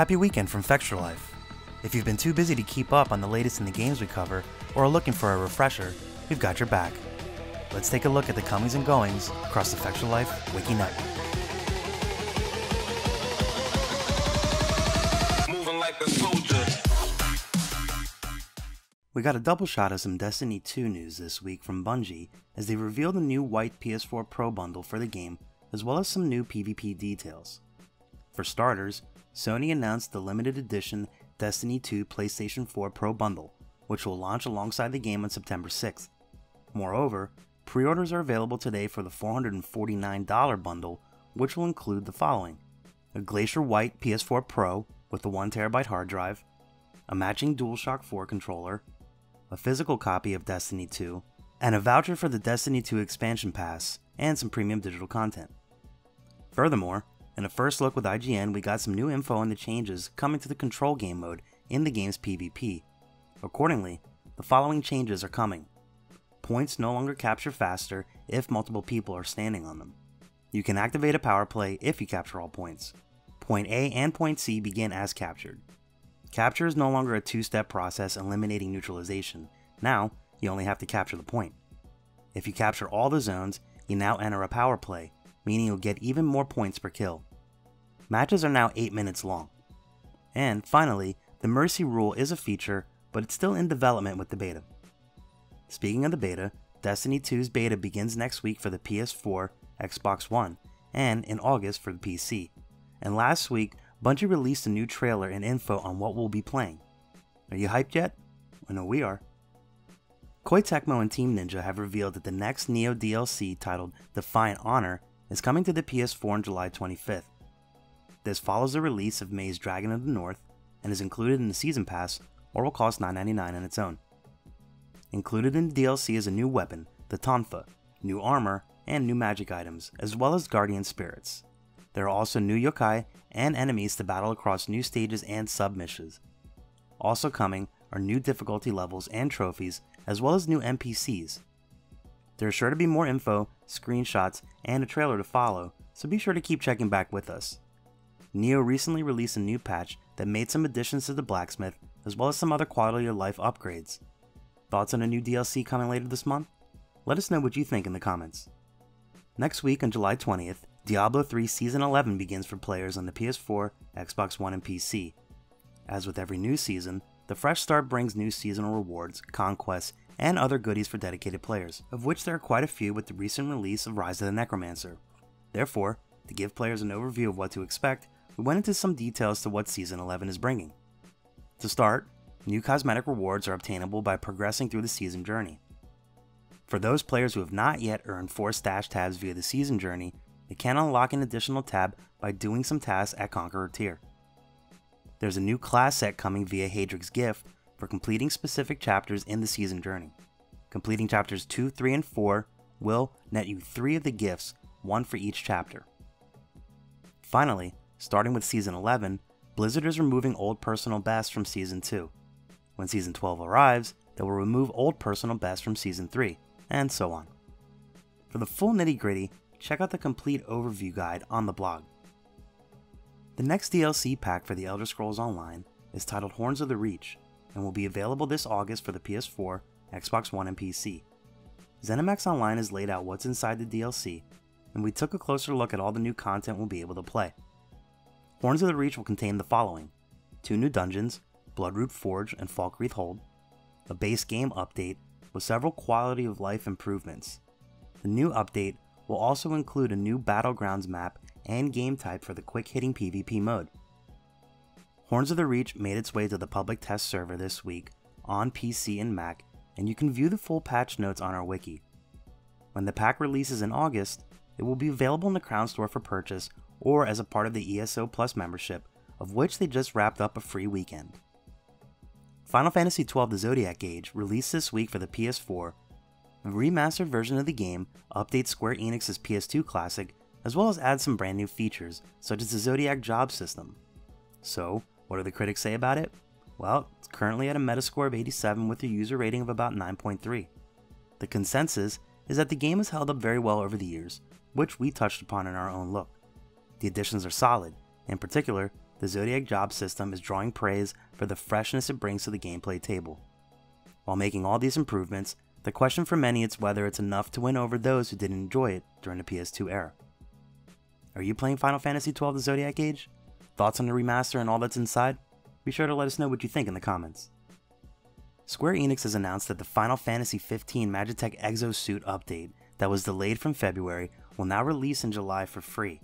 Happy weekend from Fextralife. If you've been too busy to keep up on the latest in the games we cover, or are looking for a refresher, we've got your back. Let's take a look at the comings and goings across the Fextralife Wiki Network. Moving like a soldier. We got a double shot of some Destiny 2 news this week from Bungie as they revealed a new white PS4 Pro bundle for the game, as well as some new PvP details. For starters, Sony announced the limited edition Destiny 2 PlayStation 4 Pro bundle, which will launch alongside the game on September 6th. Moreover, pre-orders are available today for the $449 bundle, which will include the following: a Glacier White PS4 Pro with a 1TB hard drive, a matching DualShock 4 controller, a physical copy of Destiny 2, and a voucher for the Destiny 2 expansion pass, and some premium digital content. Furthermore, in a first look with IGN, we got some new info on the changes coming to the control game mode in the game's PvP. Accordingly, the following changes are coming. Points no longer capture faster if multiple people are standing on them. You can activate a power play if you capture all points. Point A and Point C begin as captured. Capture is no longer a two-step process eliminating neutralization. Now, you only have to capture the point. If you capture all the zones, you now enter a power play, meaning you'll get even more points per kill. Matches are now 8 minutes long. And finally, the Mercy rule is a feature, but it's still in development with the beta. Speaking of the beta, Destiny 2's beta begins next week for the PS4, Xbox One, and in August for the PC. And last week, Bungie released a new trailer and info on what we'll be playing. Are you hyped yet? I know we are. Koei Tecmo and Team Ninja have revealed that the next Nioh DLC titled Defiant Honor is coming to the PS4 on July 25th. This follows the release of May's Dragon of the North and is included in the Season Pass, or will cost $9.99 on its own. Included in the DLC is a new weapon, the Tonfa, new armor, and new magic items, as well as guardian spirits. There are also new yokai and enemies to battle across new stages and sub-missions. Also coming are new difficulty levels and trophies, as well as new NPCs. There is sure to be more info, screenshots, and a trailer to follow, so be sure to keep checking back with us. Nioh recently released a new patch that made some additions to the blacksmith, as well as some other quality of life upgrades. Thoughts on a new DLC coming later this month? Let us know what you think in the comments. Next week on July 20th, Diablo 3 Season 11 begins for players on the PS4, Xbox One, and PC. As with every new season, the fresh start brings new seasonal rewards, conquests, and other goodies for dedicated players, of which there are quite a few with the recent release of Rise of the Necromancer. Therefore, to give players an overview of what to expect, we went into some details to what Season 11 is bringing. To start, new cosmetic rewards are obtainable by progressing through the season journey. For those players who have not yet earned 4 stash tabs via the season journey, they can unlock an additional tab by doing some tasks at Conqueror tier. There's a new class set coming via Hadric's Gift for completing specific chapters in the season journey. Completing chapters 2, 3, and 4 will net you 3 of the gifts, 1 for each chapter. Finally, starting with Season 11, Blizzard is removing old personal bests from Season 2. When Season 12 arrives, they will remove old personal bests from Season 3, and so on. For the full nitty-gritty, check out the complete overview guide on the blog. The next DLC pack for The Elder Scrolls Online is titled Horns of the Reach, and will be available this August for the PS4, Xbox One, and PC. ZeniMax Online has laid out what's inside the DLC, and we took a closer look at all the new content we'll be able to play. Horns of the Reach will contain the following: 2 new dungeons, Bloodroot Forge and Falkreath Hold, a base game update with several quality of life improvements. The new update will also include a new Battlegrounds map and game type for the quick-hitting PvP mode. Horns of the Reach made its way to the public test server this week on PC and Mac, and you can view the full patch notes on our wiki. When the pack releases in August, it will be available in the Crown Store for purchase or as a part of the ESO Plus membership, of which they just wrapped up a free weekend. Final Fantasy XII The Zodiac Age, released this week for the PS4, a remastered version of the game updates Square Enix's PS2 classic, as well as adds some brand new features, such as the Zodiac job system. So, what do the critics say about it? Well, it's currently at a Metascore of 87 with a user rating of about 9.3. The consensus is that the game has held up very well over the years, which we touched upon in our own look. The additions are solid. In particular, the Zodiac job system is drawing praise for the freshness it brings to the gameplay table. While making all these improvements, the question for many is whether it's enough to win over those who didn't enjoy it during the PS2 era. Are you playing Final Fantasy XII: The Zodiac Age? Thoughts on the remaster and all that's inside? Be sure to let us know what you think in the comments. Square Enix has announced that the Final Fantasy XV Magitek Exosuit update that was delayed from February will now release in July for free.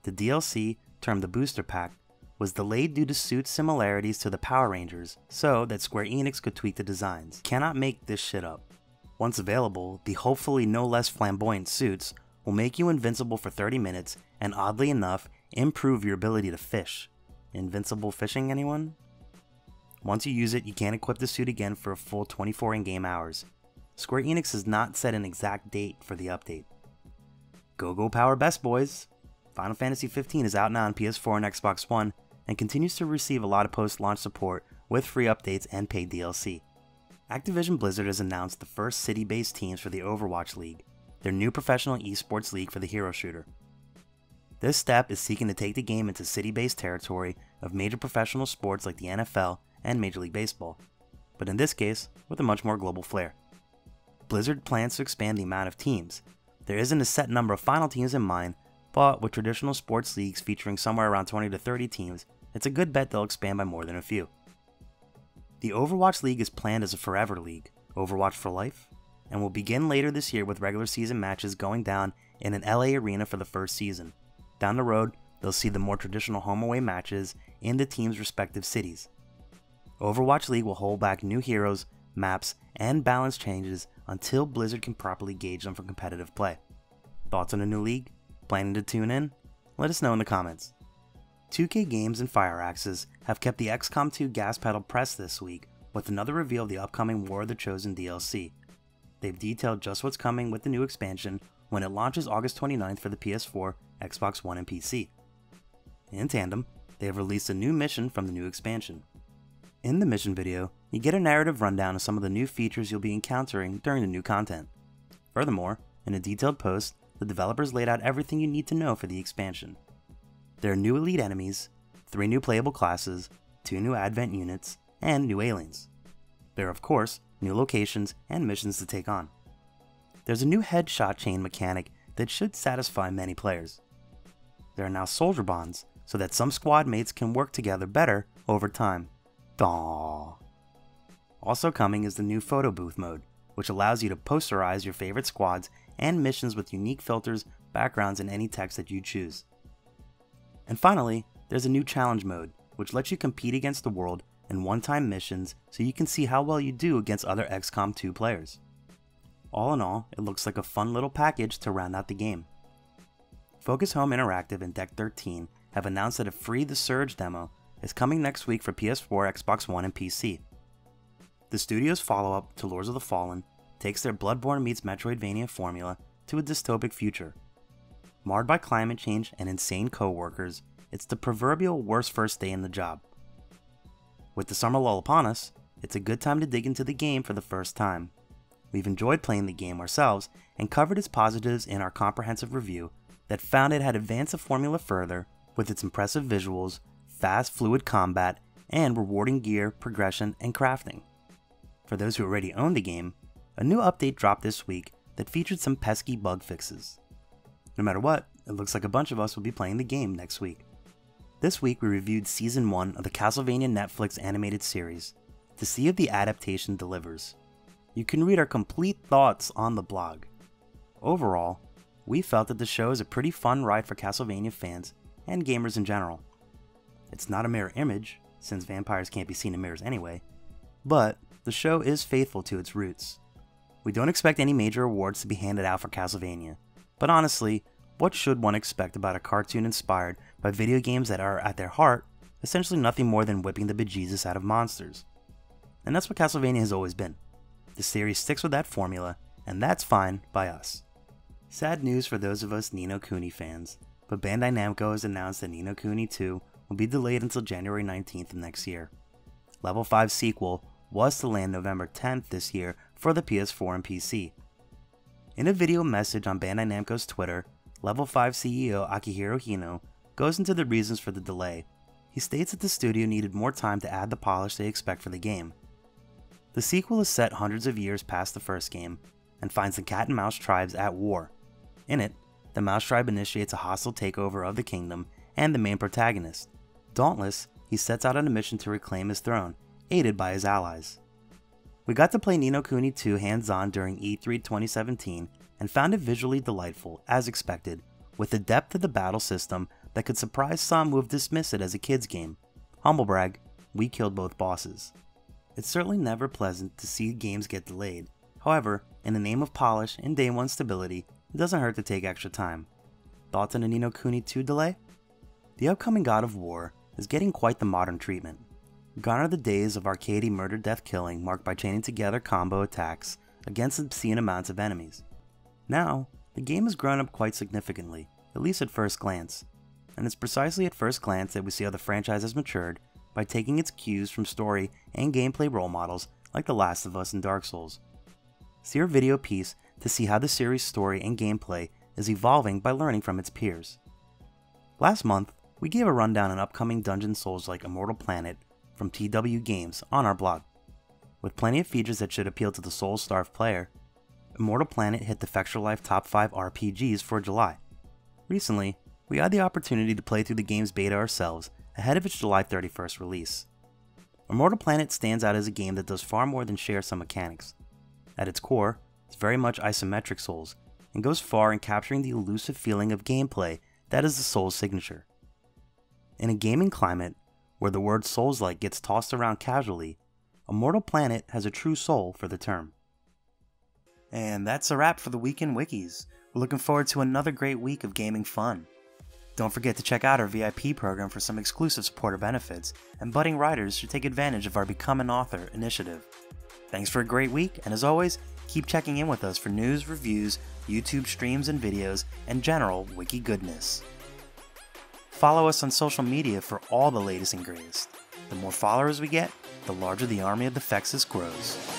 The DLC, termed the Booster Pack, was delayed due to suit similarities to the Power Rangers, so that Square Enix could tweak the designs. Cannot make this shit up. Once available, the hopefully no less flamboyant suits will make you invincible for 30 minutes and, oddly enough, improve your ability to fish. Invincible fishing, anyone? Once you use it, you can't equip the suit again for a full 24 in-game hours. Square Enix has not set an exact date for the update. Go Power Best, boys! Final Fantasy XV is out now on PS4 and Xbox One, and continues to receive a lot of post-launch support with free updates and paid DLC. Activision Blizzard has announced the first city-based teams for the Overwatch League, their new professional esports league for the hero shooter. This step is seeking to take the game into city-based territory of major professional sports like the NFL and Major League Baseball, but in this case, with a much more global flair. Blizzard plans to expand the amount of teams. There isn't a set number of final teams in mind, but with traditional sports leagues featuring somewhere around 20 to 30 teams, it's a good bet they'll expand by more than a few. The Overwatch League is planned as a forever league, Overwatch for life, and will begin later this year with regular season matches going down in an LA arena for the first season. Down the road, they'll see the more traditional home-away matches in the team's respective cities. Overwatch League will hold back new heroes, maps, and balance changes until Blizzard can properly gauge them for competitive play. Thoughts on a new league? Planning to tune in? Let us know in the comments. 2K Games and Fireaxis have kept the XCOM 2 gas pedal pressed this week with another reveal of the upcoming War of the Chosen DLC. They've detailed just what's coming with the new expansion when it launches August 29th for the PS4, Xbox One, and PC. In tandem, they have released a new mission from the new expansion. In the mission video, you get a narrative rundown of some of the new features you'll be encountering during the new content. Furthermore, in a detailed post, the developers laid out everything you need to know for the expansion. There are new elite enemies, 3 new playable classes, 2 new advent units, and new aliens. There are of course new locations and missions to take on. There's a new headshot chain mechanic that should satisfy many players. There are now soldier bonds, so that some squad mates can work together better over time. Aww. Also coming is the new photo booth mode, which allows you to posterize your favorite squads and missions with unique filters, backgrounds, and any text that you choose. And finally, there's a new challenge mode, which lets you compete against the world in one-time missions so you can see how well you do against other XCOM 2 players. All in all, it looks like a fun little package to round out the game. Focus Home Interactive and Deck 13 have announced that a free The Surge demo is coming next week for PS4, Xbox One, and PC. The studio's follow-up to Lords of the Fallen takes their Bloodborne meets Metroidvania formula to a dystopic future. Marred by climate change and insane co-workers, it's the proverbial worst first day in the job. With the summer lull upon us, it's a good time to dig into the game for the first time. We've enjoyed playing the game ourselves and covered its positives in our comprehensive review that found it had advanced the formula further with its impressive visuals, fast fluid combat, and rewarding gear, progression, and crafting. For those who already own the game, a new update dropped this week that featured some pesky bug fixes. No matter what, it looks like a bunch of us will be playing the game next week. This week we reviewed Season 1 of the Castlevania Netflix animated series to see if the adaptation delivers. You can read our complete thoughts on the blog. Overall, we felt that the show is a pretty fun ride for Castlevania fans and gamers in general. It's not a mirror image, since vampires can't be seen in mirrors anyway, but the show is faithful to its roots. We don't expect any major awards to be handed out for Castlevania, but honestly, what should one expect about a cartoon inspired by video games that are, at their heart, essentially nothing more than whipping the bejesus out of monsters? And that's what Castlevania has always been. The series sticks with that formula, and that's fine by us. Sad news for those of us Ni no Kuni fans, but Bandai Namco has announced that Ni no Kuni 2 will be delayed until January 19th of next year. Level 5 sequel was to land November 10th this year for the PS4 and PC. In a video message on Bandai Namco's Twitter, Level 5 CEO Akihiro Hino goes into the reasons for the delay, he states that the studio needed more time to add the polish they expect for the game. The sequel is set hundreds of years past the first game, and finds the cat and mouse tribes at war. In it, the mouse tribe initiates a hostile takeover of the kingdom and the main protagonist. Dauntless, he sets out on a mission to reclaim his throne, aided by his allies. We got to play No Kuni 2 hands-on during E3 2017 and found it visually delightful, as expected, with the depth of the battle system that could surprise some who have dismissed it as a kid's game. Humble brag, we killed both bosses. It's certainly never pleasant to see games get delayed. However, in the name of polish and day one stability, it doesn't hurt to take extra time. Thoughts on the No Kuni 2 delay? The upcoming God of War is getting quite the modern treatment. Gone are the days of arcadey murder-death killing marked by chaining together combo attacks against obscene amounts of enemies. Now, the game has grown up quite significantly, at least at first glance, and it's precisely at first glance that we see how the franchise has matured by taking its cues from story and gameplay role models like The Last of Us and Dark Souls. See our video piece to see how the series' story and gameplay is evolving by learning from its peers. Last month, we gave a rundown on upcoming dungeon souls like Immortal Planet from TW Games on our blog. With plenty of features that should appeal to the Souls-starved player, Immortal Planet hit the Fextralife Top 5 RPGs for July. Recently, we had the opportunity to play through the game's beta ourselves ahead of its July 31st release. Immortal Planet stands out as a game that does far more than share some mechanics. At its core, it's very much isometric Souls, and goes far in capturing the elusive feeling of gameplay that is the Souls signature. In a gaming climate where the word Souls-like gets tossed around casually, Immortal Planet has a true soul for the term. And that's a wrap for the Week in Wikis. We're looking forward to another great week of gaming fun. Don't forget to check out our VIP program for some exclusive supporter benefits, and budding writers should take advantage of our Become an Author initiative. Thanks for a great week, and as always, keep checking in with us for news, reviews, YouTube streams and videos, and general wiki goodness. Follow us on social media for all the latest and greatest. The more followers we get, the larger the army of the Fexes grows.